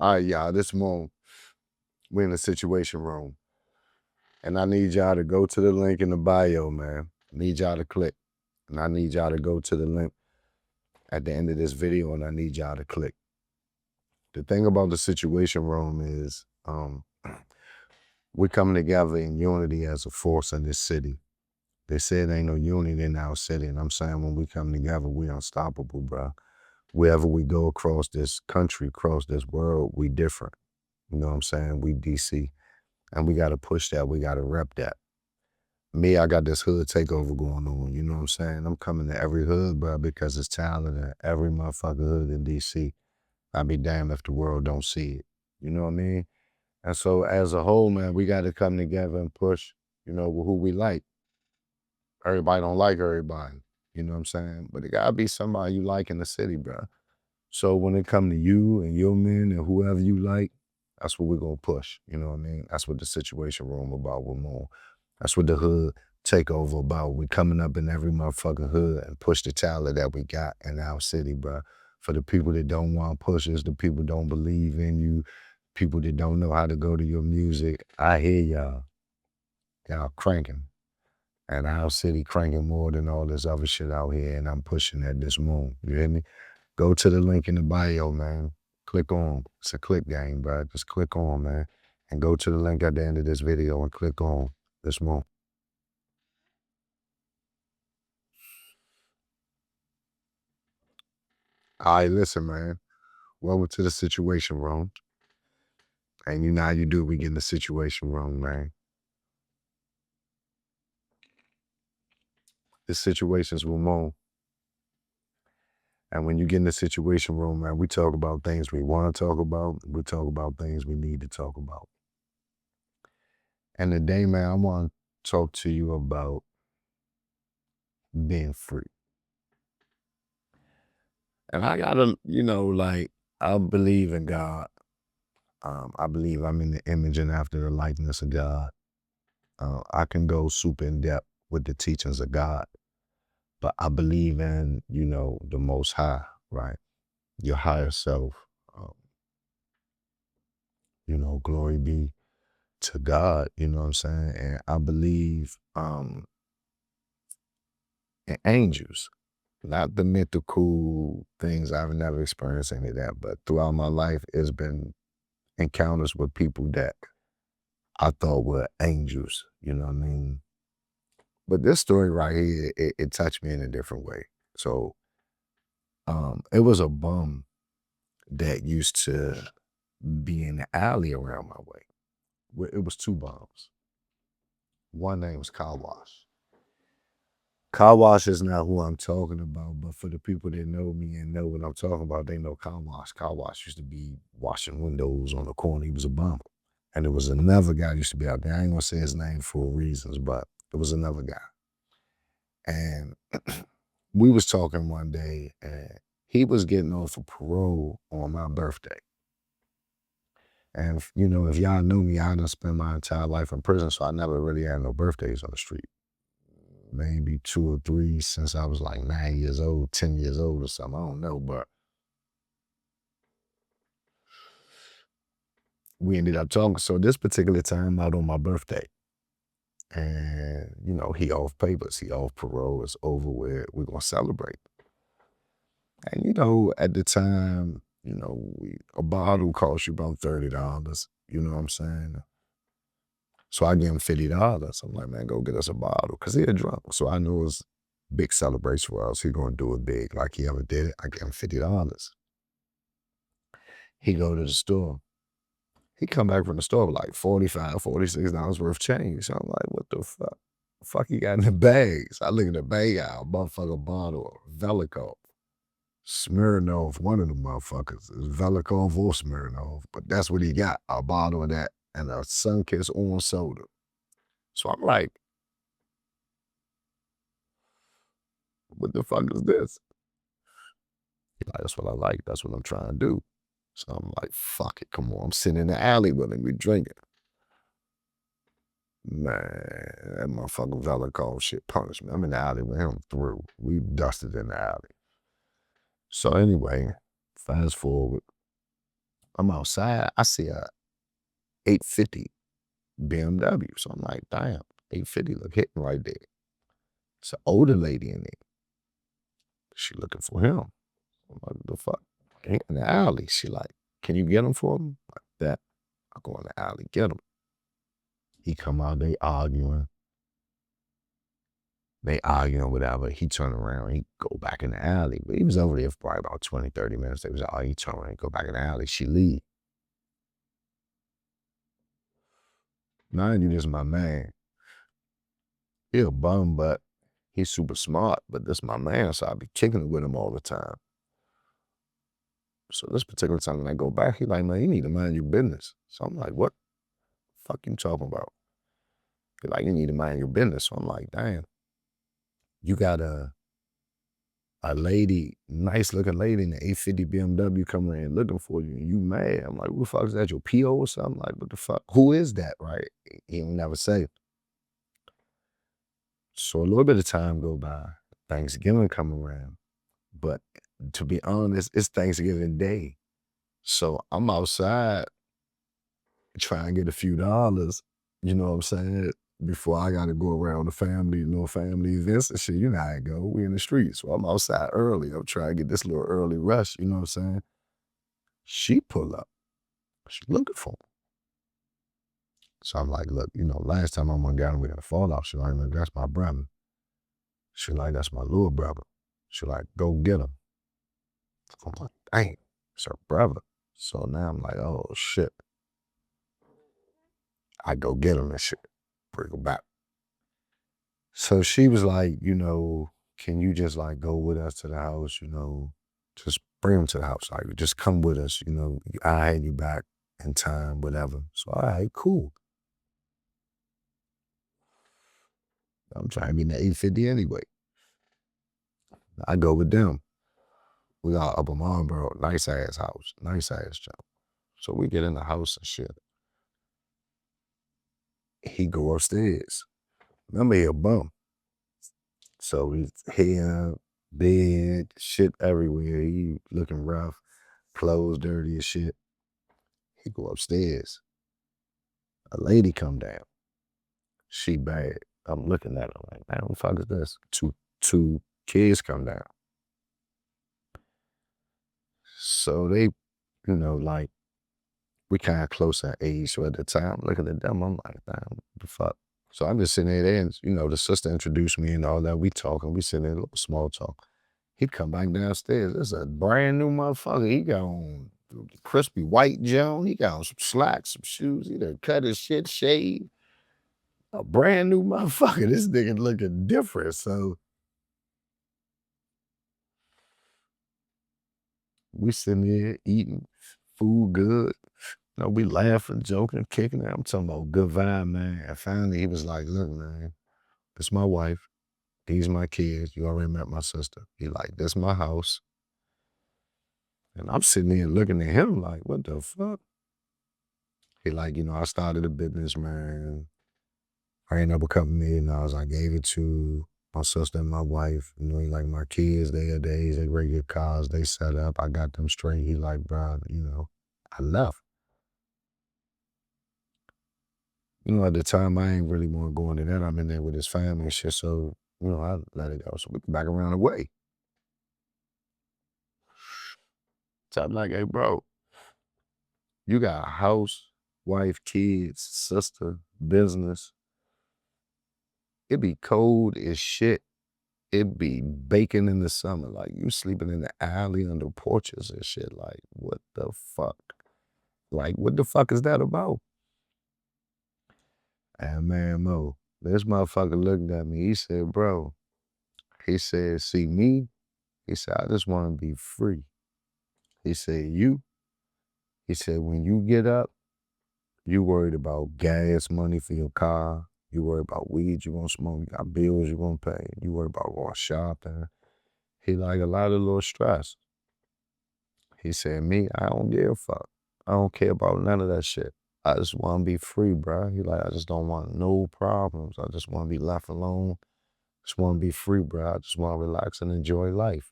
All right, y'all, this moment, we're in the situation room. And I need y'all to go to the link in the bio, man. I need y'all to click. And I need y'all to go to the link at the end of this video, and I need y'all to click. The thing about the situation room is we're coming together in unity as a force in this city. They said ain't no unity in our city, and I'm saying when we come together, we unstoppable, bro. Wherever we go across this country, across this world, we different. You know what I'm saying? We DC. And we got to push that. We got to rep that. Me, I got this hood takeover going on. You know what I'm saying? I'm coming to every hood, bro, because it's talent in every motherfucker hood in DC. I'd be damned if the world don't see it. You know what I mean? And so as a whole, man, we got to come together and push, you know, who we like. Everybody don't like everybody. You know what I'm saying? But it got to be somebody you like in the city, bro. So when it come to you and your men and whoever you like, that's what we're going to push. You know what I mean? That's what the situation room about with more. That's what the hood takeover about. We coming up in every motherfucking hood and push the talent that we got in our city, bro. For the people that don't want to push us, the people don't believe in you, people that don't know how to go to your music, I hear y'all. Y'all cranking. And our city cranking more than all this other shit out here, and I'm pushing at this moon. You hear me? Go to the link in the bio, man. Click on. It's a click game, bro. Just click on, man. And go to the link at the end of this video and click on this moon. All right, listen, man. Welcome to the situation room. And you know how you do, we get in the situation room, man. This situation's Ramon. And when you get in the situation room, man, we talk about things we want to talk about. We talk about things we need to talk about. And today, man, I want to talk to you about being free. And I gotta, you know, like, I believe in God. I believe I'm in the image and after the likeness of God. I can go super in depth with the teachings of God, but I believe in, you know, the Most High, right? Your higher self. You know, glory be to God, you know what I'm saying? And I believe in angels, not the mythical things. I've never experienced any of that, but throughout my life, it's been encounters with people that I thought were angels, you know what I mean? But this story right here, it touched me in a different way. So it was a bum that used to be in the alley around my way. It was two bums. One name was Car Wash. Car Wash is not who I'm talking about, but for the people that know me and know what I'm talking about, they know Car Wash. Car Wash used to be washing windows on the corner. He was a bum. And there was another guy used to be out there. I ain't gonna say his name for reasons, but it was another guy. And we was talking one day, and he was getting off of parole on my birthday. And, you know, if y'all knew me, I done spent my entire life in prison, so I never really had no birthdays on the street. Maybe 2 or 3 since I was like 9 years old, 10 years old or something. I don't know, but we ended up talking. So this particular time out on my birthday, and, you know, he off papers, he off parole, it's over with, we're gonna celebrate. And, you know, at the time, you know, a bottle cost you about $30, you know what I'm saying? So I give him $50. I'm like, man, go get us a bottle, because he a drunk. So I know it's big celebration for us. He gonna do it big like he ever did it. I give him $50. He go to the store. He come back from the store with like $45, $46 worth of change. So I'm like, what the fuck? The fuck he got in the bags? I look at the bag out, motherfucker bottle of Velikov. Smirnoff, one of the motherfuckers. It's Velikov or Smirnoff, but that's what he got, a bottle of that and a Sunkist orange soda. So I'm like, what the fuck is this? He's like, that's what I like. That's what I'm trying to do. So I'm like, fuck it, come on. I'm sitting in the alley with him, we drinking. Man, that motherfucker Velikov shit punished me. I'm in the alley with him through. We dusted in the alley. So anyway, fast forward. I'm outside. I see a 850 BMW. So I'm like, damn, 850 look hitting right there. It's an older lady in there. She looking for him. I'm like, what the fuck? He in the alley. She like, can you get him for me? Like that. I go in the alley, get him. He come out, they arguing. Whatever. He turn around, he go back in the alley. But he was over there for probably about 20, 30 minutes. They was all he turn around, go back in the alley. She leave. Mind you, this is my man. He a bum, but he's super smart. But this my man, so I be kicking it with him all the time. So this particular time when I go back, he like, man, you need to mind your business. So I'm like, what the fuck you talking about? He like, you need to mind your business. So I'm like, damn, you got a lady, nice looking lady in the 850 BMW coming in looking for you and you mad. I'm like, who the fuck is that, your PO or something? Like, what the fuck? Who is that, right? He don't never say. So a little bit of time go by, Thanksgiving come around. But to be honest, it's Thanksgiving Day. So I'm outside trying to get a few dollars, you know what I'm saying? Before I gotta go around the family, family events and shit. You know how it go. We in the streets. So I'm outside early. I'm trying to get this little early rush, you know what I'm saying? She pull up. She looking for him. So I'm like, look, last time I'm got him, we had a fallout. She like, look, that's my brother. She like, that's my little brother. She like, go get him. I'm like, dang, it's her brother. So now I'm like, oh shit. I go get him and shit. Bring him back. So she was like, can you just like go with us to the house, just bring him to the house. Like, just come with us, I had you back in time, whatever. So, all right, cool. I'm trying to be in the 850 anyway. I go with them. We got up in Marlboro, nice ass house, nice ass job. So we get in the house and shit. He go upstairs. Remember, he a bum. So he's hair, bed, shit everywhere. He looking rough, clothes dirty as shit. He go upstairs. A lady come down. She bad. I'm looking at her like, man, what the fuck is this? Two kids come down. So they, like, we kind of close in age. So at the time, looking at them, I'm like, damn, what the fuck? So I'm just sitting there and, the sister introduced me and all that. We talking, we sitting there, a little small talk. He'd come back downstairs. This is a brand new motherfucker. He got on crispy white Joan. He got on some slacks, some shoes. He done cut his shit, shaved. A brand new motherfucker. This nigga looking different. So we sitting there eating food good. We laughing, joking, kicking it. I'm talking about good vibe, man. And finally he was like, look, man, this my wife. These my kids. You already met my sister. He like, this my house. And I'm sitting there looking at him like, what the fuck? He like, I started a business, man. I ended up $2 million. I gave it to my sister and my wife. He like, my kids, they regular cars, they set up. I got them straight. He like, bro, I left. At the time, I ain't really want to go into that. I'm in there with his family and shit. So, I let it go. So we back around the way. So I'm like, hey, bro, you got a house, wife, kids, sister, business. It be cold as shit. It be baking in the summer. Like, you sleeping in the alley under porches and shit. Like, what the fuck? Like, what the fuck is that about? And man, Mo, this motherfucker looked at me. He said, bro, he said, see me? He said, I just want to be free. He said, you? He said, when you get up, you worried about gas money for your car. You worry about weed you gonna smoke. You got bills you gonna pay. You worry about going shopping. He like a lot of little stress. He said, me, I don't give a fuck. I don't care about none of that shit. I just want to be free, bro. He like, I just don't want no problems. I just want to be left alone. Just want to be free, bro. I just want to relax and enjoy life.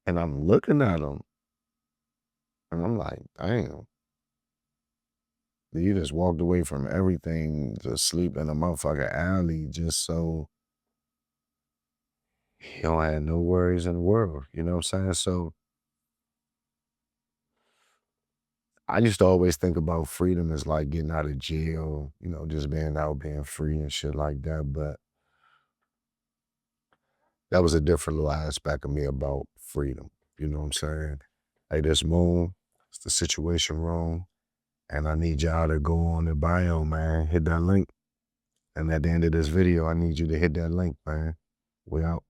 And I'm looking at him, and I'm like, damn. You just walked away from everything to sleep in a motherfucking alley just so you don't have no worries in the world. You know what I'm saying? So I used to always think about freedom as like getting out of jail, you know, just being out, being free and shit like that. But that was a different little aspect of me about freedom. You know what I'm saying? Hey, this moon, it's the situation room. And I need y'all to go on the bio, man. Hit that link. And at the end of this video, I need you to hit that link, man. We out.